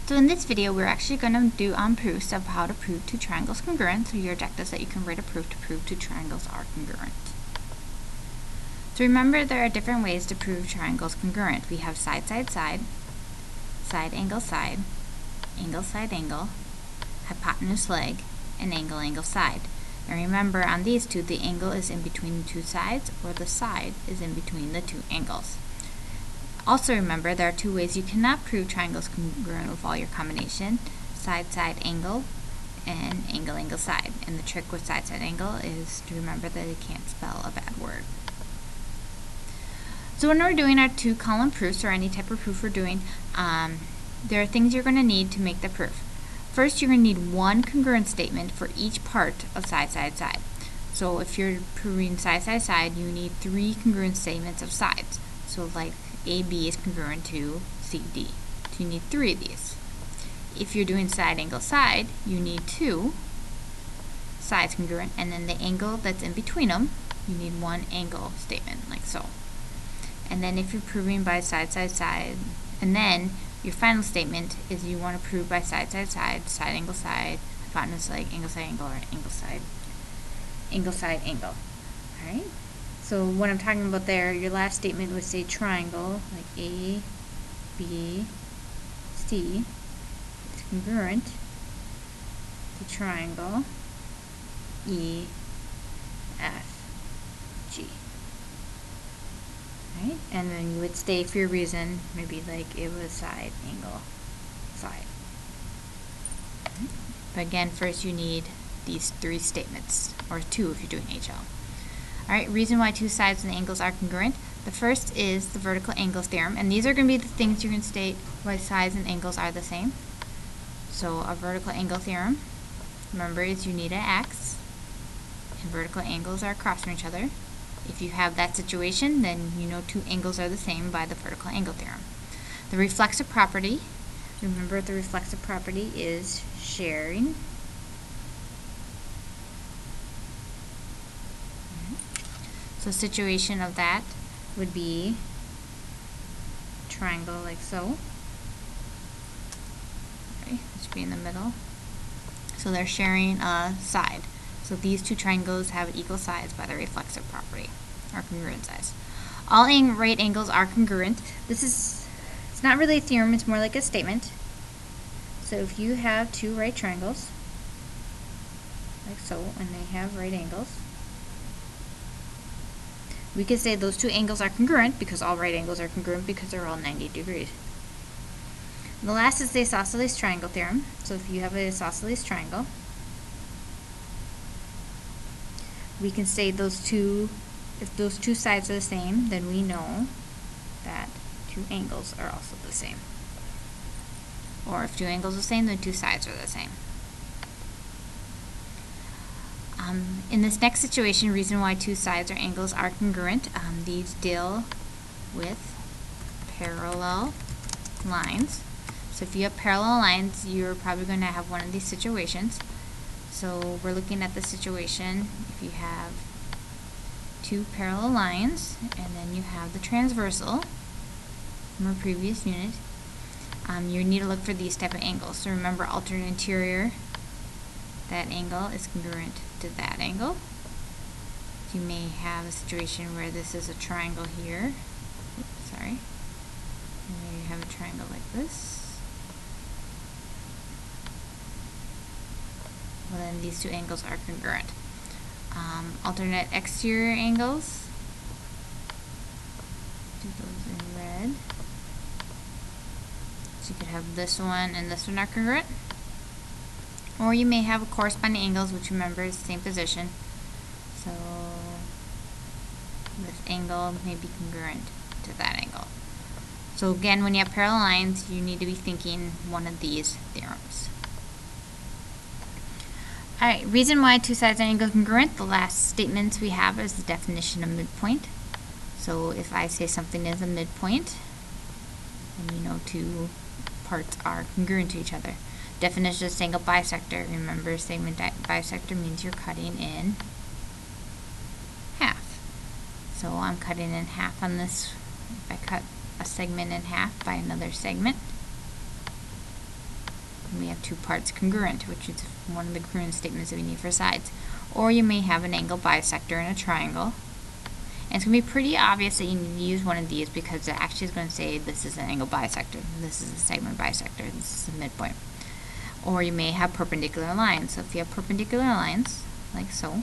So in this video, we're actually going to do proofs of how to prove two triangles congruent. So your objective is that you can write a proof to prove two triangles are congruent. So remember, there are different ways to prove triangles congruent. We have side, side, side, side, angle, angle, hypotenuse, leg, and angle, angle, side. And remember, on these two, the angle is in between the two sides, or the side is in between the two angles. Also remember, there are two ways you cannot prove triangles congruent with all your combination: side, side, angle, and angle, angle, side. And the trick with side, side, angle is to remember that it can't spell a bad word. So when we're doing our two-column proofs, or any type of proof we're doing, there are things you're going to need to make the proof. First, you're going to need one congruent statement for each part of side, side, side. So if you're proving side, side, side, you need 3 congruent statements of sides. So like AB is congruent to CD. So you need 3 of these. If you're doing side, angle, side, you need 2 sides congruent, and then the angle that's in between them, you need 1 angle statement, like so. And then if you're proving by side, side, side, and then your final statement is you want to prove by side, side, side, side, angle, side, hypotenuse, leg, angle, side, angle, or angle, side, angle. Alright? So what I'm talking about there, your last statement would say triangle, like A, B, C, is congruent to triangle E, F, G. Right? And then you would state for your reason, maybe like it was side, angle, side. Right? But again, first you need these 3 statements, or 2 if you're doing HL. Alright, reason why 2 sides and angles are congruent. The first is the vertical angles theorem, and these are going to be the things you're going to state why sides and angles are the same. So a vertical angle theorem, remember, is you need an x, and vertical angles are across from each other. If you have that situation, then you know 2 angles are the same by the vertical angle theorem. The reflexive property, remember the reflexive property is sharing. So a situation of that would be a triangle like so. Okay, this should be in the middle. So they're sharing a side. So these 2 triangles have equal sides by the reflexive property, or congruent sides. All right angles are congruent. It's not really a theorem, it's more like a statement. So if you have 2 right triangles, like so, and they have right angles, we could say those 2 angles are congruent because all right angles are congruent because they're all 90 degrees. And the last is the isosceles triangle theorem. So if you have an isosceles triangle, we can say if those two sides are the same, then we know that 2 angles are also the same. Or if 2 angles are the same, then 2 sides are the same. In this next situation, reason why 2 sides or angles are congruent, these deal with parallel lines. So if you have parallel lines, you're probably going to have one of these situations. So we're looking at the situation if you have 2 parallel lines, and then you have the transversal from our previous unit. You need to look for these type of angles. So remember, alternate interior, that angle is congruent to that angle. You may have a situation where this is a triangle here. Oops, sorry. And then you have a triangle like this. Well, then these 2 angles are congruent. Alternate exterior angles, do those in red. So you could have this one and this one are congruent. Or you may have corresponding angles, which remember is the same position. So this angle may be congruent to that angle. So again, when you have parallel lines, you need to be thinking one of these theorems. Alright, reason why 2 sides and angles are congruent, the last statements we have is the definition of midpoint. So if I say something is a midpoint, then you know 2 parts are congruent to each other. Definition of single bisector, remember segment bisector means you're cutting in half. So I'm cutting in half on this. If I cut a segment in half by another segment, we have 2 parts congruent, which is one of the congruent statements that we need for sides. Or you may have an angle bisector and a triangle. And it's going to be pretty obvious that you need to use one of these because it actually is going to say this is an angle bisector, this is a segment bisector, this is a midpoint. Or you may have perpendicular lines. So if you have perpendicular lines, like so,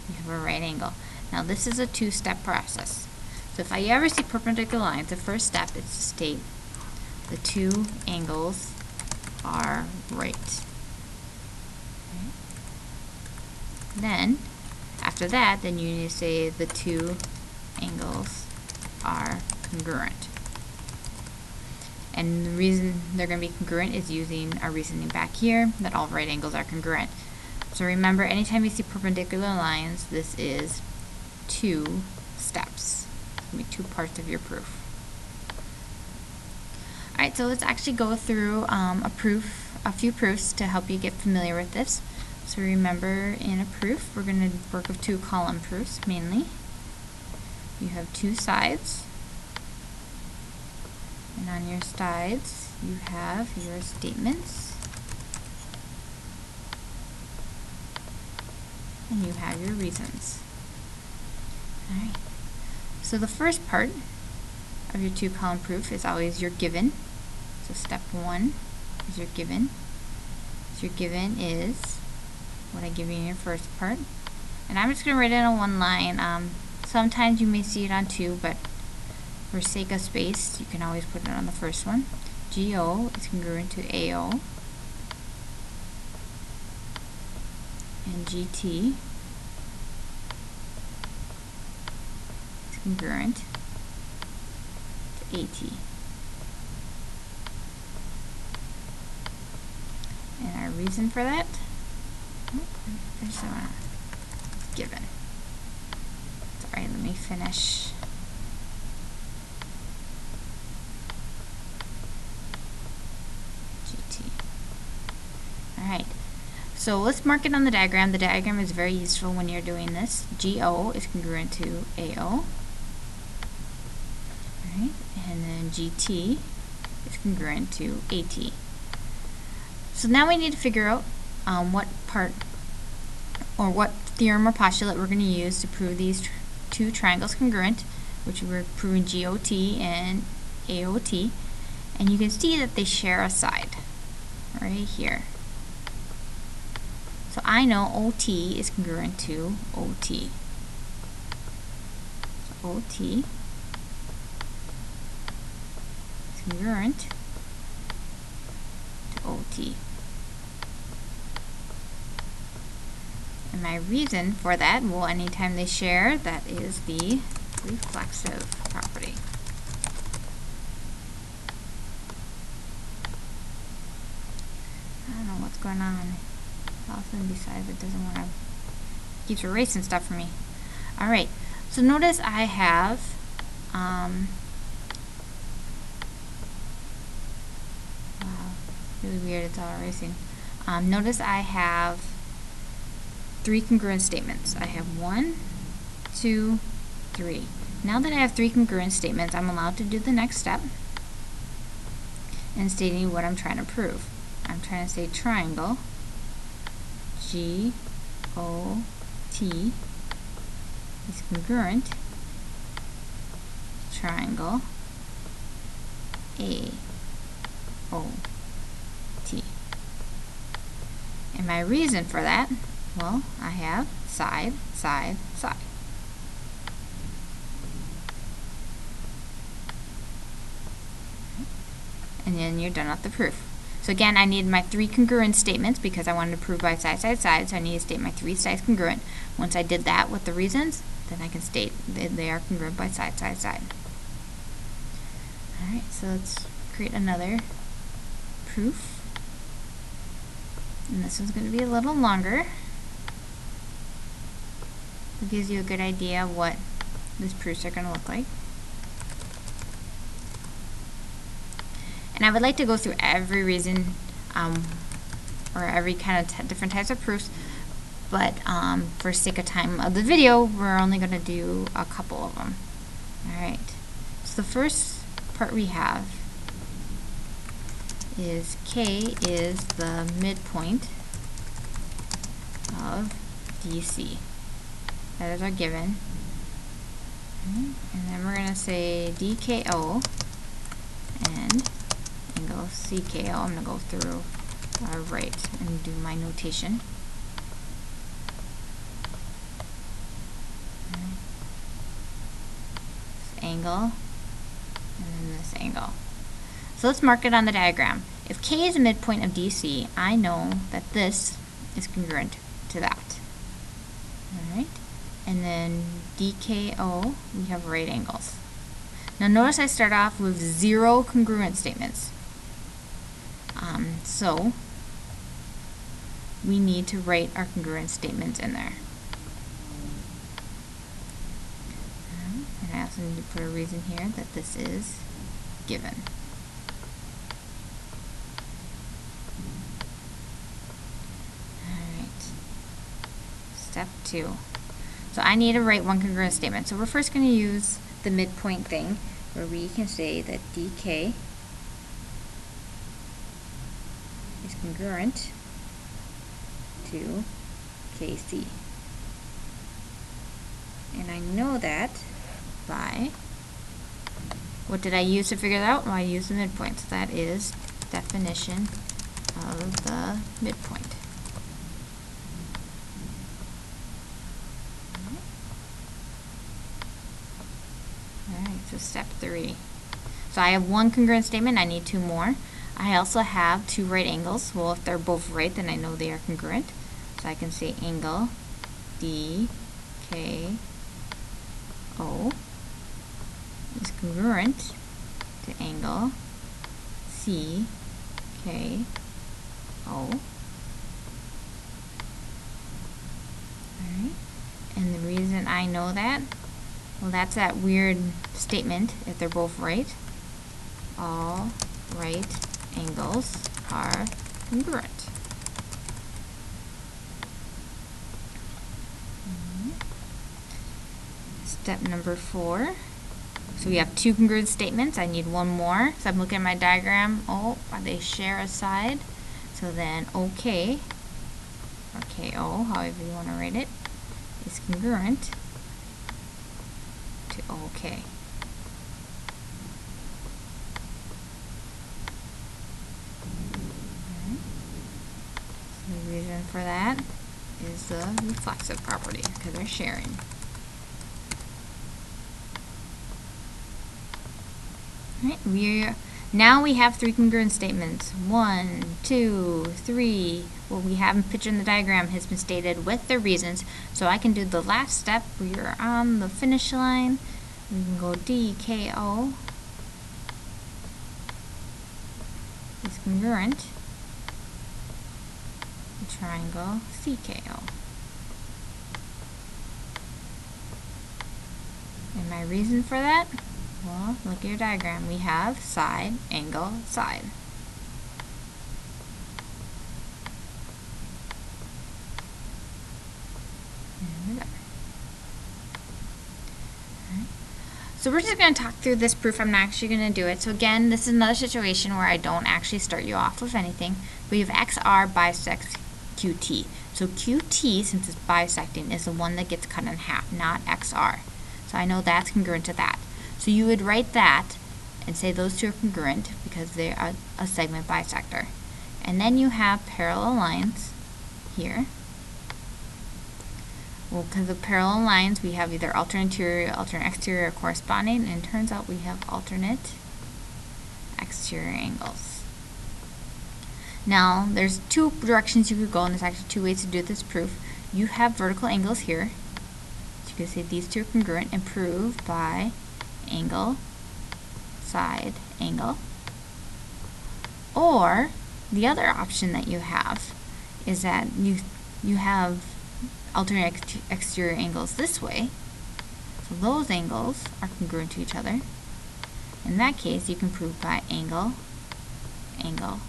you have a right angle. Now this is a 2-step process. So if I ever see perpendicular lines, the first step is to state the 2 angles are right. Then, after that, then you need to say the 2 angles are congruent. And the reason they're going to be congruent is using our reasoning back here that all right angles are congruent. So remember, anytime you see perpendicular lines, this is 2 steps. It's going to be 2 parts of your proof. Alright, so let's actually go through a few proofs to help you get familiar with this. So remember, in a proof, we're going to work with 2 column proofs mainly. You have 2 sides, and on your sides you have your statements, and you have your reasons. Alright, so the first part of your 2 column proof is always your given. So step 1 is your given. So your given is what I give you in your first part. And I'm just going to write it on 1 line. Sometimes you may see it on 2, but for sake of space, you can always put it on the first one. GO is congruent to AO. And GT is congruent to AT. And our reason for that, there's one given. Sorry, let me finish. GT. Alright, so let's mark it on the diagram. The diagram is very useful when you're doing this. GO is congruent to AO. Alright, and then GT is congruent to AT. So now we need to figure out what part or what theorem or postulate we're going to use to prove these 2 triangles congruent, which we're proving GOT and AOT. And you can see that they share a side right here. So I know OT is congruent to OT. So OT is congruent to OT. And my reason for that, well, anytime they share, that is the reflexive property. I don't know what's going on. All of a sudden decides it doesn't want to, keeps erasing stuff for me. Alright, so notice I have wow, really weird, it's all erasing. Notice I have 3 congruent statements. I have 1, 2, 3. Now that I have 3 congruent statements, I'm allowed to do the next step and stating what I'm trying to prove. I'm trying to say triangle GOT is congruent to triangle AOT. And my reason for that, well, I have side, side, side. And then you're done with the proof. So again, I need my 3 congruent statements because I wanted to prove by side, side, side, so I need to state my 3 sides congruent. Once I did that with the reasons, then I can state that they are congruent by side, side, side. Alright, so let's create another proof. And this one's going to be a little longer. It gives you a good idea of what these proofs are going to look like. And I would like to go through every reason or every kind of different types of proofs, but for sake of time of the video, we're only going to do a couple of them. Alright, so the first part we have is K is the midpoint of DC. That is our given. And then we're going to say DKO and angle CKO. I'm going to go through right and do my notation. This angle and then this angle. So let's mark it on the diagram. If K is a midpoint of DC, I know that this is congruent to that. Alright? And then DKO, we have right angles. Now notice I start off with 0 congruent statements. So we need to write our congruent statements in there. And I also need to put a reason here that this is given. Alright. Step 2. So I need to write one congruent statement. So we're first going to use the midpoint thing where we can say that DK is congruent to KC. And I know that by, what did I use to figure that out? Well, I used the midpoint. So that is definition of the midpoint. Alright, so step 3. So I have one congruent statement, I need 2 more. I also have 2 right angles. Well, if they're both right, then I know they are congruent. So I can say angle DKO is congruent to angle CKO. Alright. And the reason I know that, well, that's that weird statement, if they're both right. All right angles are congruent. Step number 4. So we have 2 congruent statements. I need 1 more. So I'm looking at my diagram. Oh, they share a side. So then OK, or KO, however you want to write it, is congruent to OK. So the reason for that is the reflexive property, because they're sharing. Alright, now we have 3 congruent statements. 1, 2, 3. What we have in picture in the diagram has been stated with their reasons. So I can do the last step. We are on the finish line. We can go DKO is congruent to triangle CKO. And my reason for that? Well, look at your diagram. We have side, angle, side. And we're done. Alright. So we're just going to talk through this proof. I'm not actually going to do it. So again, this is another situation where I don't actually start you off with anything. We have XR bisects QT. So QT, since it's bisecting, is the one that gets cut in half, not XR. So I know that's congruent to that. So you would write that and say those two are congruent because they are a segment bisector. And then you have parallel lines here. Well, because of parallel lines, we have either alternate interior, alternate exterior corresponding, and it turns out we have alternate exterior angles. Now, there's 2 directions you could go, and there's actually 2 ways to do this proof. You have vertical angles here. So you can say these 2 are congruent and prove by angle, side, angle. Or the other option that you have is that you have alternate exterior angles this way. So those angles are congruent to each other. In that case, you can prove by angle, angle,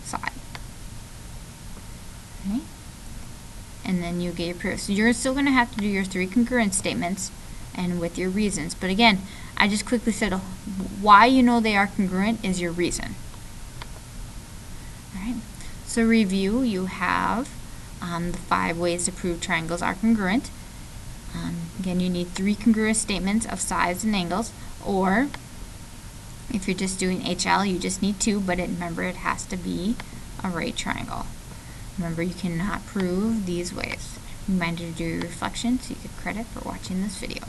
side. Okay? And then you get your proof. So you're still going to have to do your 3 congruent statements and with your reasons. But again, I just quickly said why you know they are congruent is your reason. Alright, so review, you have the 5 ways to prove triangles are congruent. Again, you need 3 congruous statements of sides and angles, or if you're just doing HL, you just need 2, but remember it has to be a right triangle. Remember, you cannot prove these ways. Reminder to do your reflection so you get credit for watching this video.